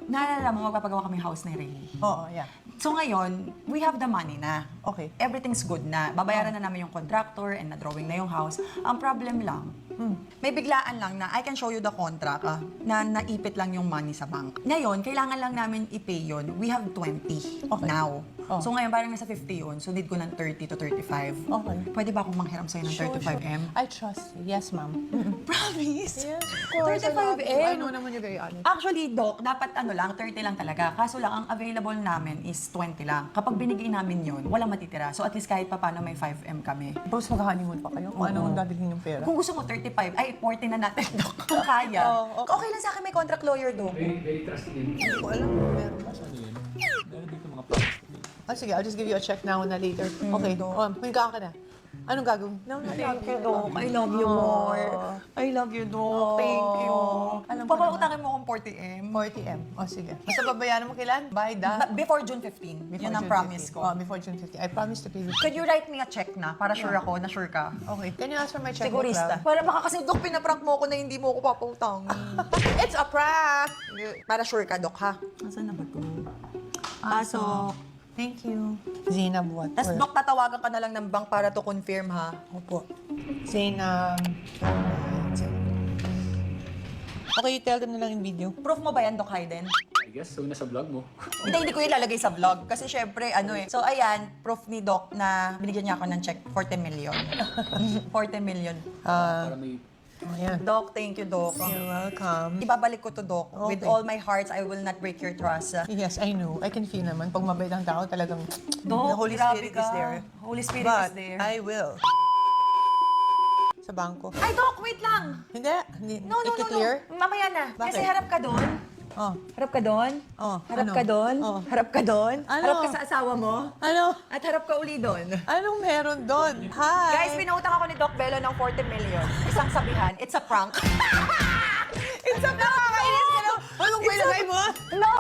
Naalala mo, magpapagawa kami house ni Ray. Oo, yeah. So ngayon, we have the money na. Okay. Everything's good na. Babayaran na namin yung contractor and na-drawing na yung house. Ang problem lang, may biglaan lang na I can show you the contract na naipit lang yung money sa bank. Ngayon, kailangan lang namin i-pay yun. We have 20 now. Oh. So ngayon, parang nasa 50 yun. So need ko ng 30 to 35. Okay. Pwede ba akong manghiram sa'yo ng 35M? I trust you. Yes, ma'am. Promise? Yes, of course. 35M? I know naman you're very honest. Actually, Doc, dapat 30 lang talaga. Kaso lang, ang available namin is 20 lang. Kapag binigay namin yun, walang matitira. So at least kahit pa paano may 5M kami. Tapos mag-honeymoon pa kayo? Kung ano ang dadalhin yung pera? Kung gusto mo 35, ay 40 na natin, Doc. Kung kaya. Oh, Okay lang sa akin may contract lawyer, Doc. Very trusted. Hindi ko alam kung meron ba. Meron dito mga promise. Sige, I'll just give you a check now na later. Okay, may ka na. Anong gagawin? No, Thank you, Doc. I love you more. I love you, Doc. Thank you. Alam ko Papautangin mo akong 40M. 40M. O, sige. Basta babayaran mo kailan? By the... Before June 15. Yun ang June promise 15. ko. Oh, before June 15. I promise to pay you. Could you write me a check na? Para sure ako, na sure ka. Okay. Can you ask for my check? Sigurista. Para baka kasi, Doc, pinaprank mo ako na hindi mo ako papautangin. It's a prank! Para sure ka, Doc, ha? Nasaan na ba ito? Pasok. Thank you. Zainab what? Tapos, Doc, tatawagan ka na lang ng bank para to confirm, ha? Opo. Zainab. Okay, tell them na lang in video. Proof mo ba yan, Doc Hayden? I guess, so nasa vlog mo. Hindi ko ilalagay sa vlog. Kasi syempre, So, ayan, proof ni Doc na binigyan niya ako ng check, 40 million. 40 million. Para may... Ayan. Doc, thank you, Doc. You're welcome. Ibabalik ko to, Doc. With Okay. all my hearts, I will not break your trust. Yes, I know. I can feel naman. Pag mabait ang tao, talagang Doc, the Holy grabe Spirit ka. is there. Holy Spirit But is there. I will. Sa bangko. Ay, Doc, wait lang! Hindi. No. I-clear? Mamaya na. Bakit? Kasi harap ka doon. Oh. Harap ka doon. Oh, Harap ano? ka doon. Oh. Harap ka doon. Ano? Harap ka sa asawa mo. Ano? At harap ka uli doon. Anong meron doon? Hi! Guys, pinautang ako ni Doc Bello ng 40 million. Isang sabihan, it's a prank. It's a prank! Anong pinagay mo? No!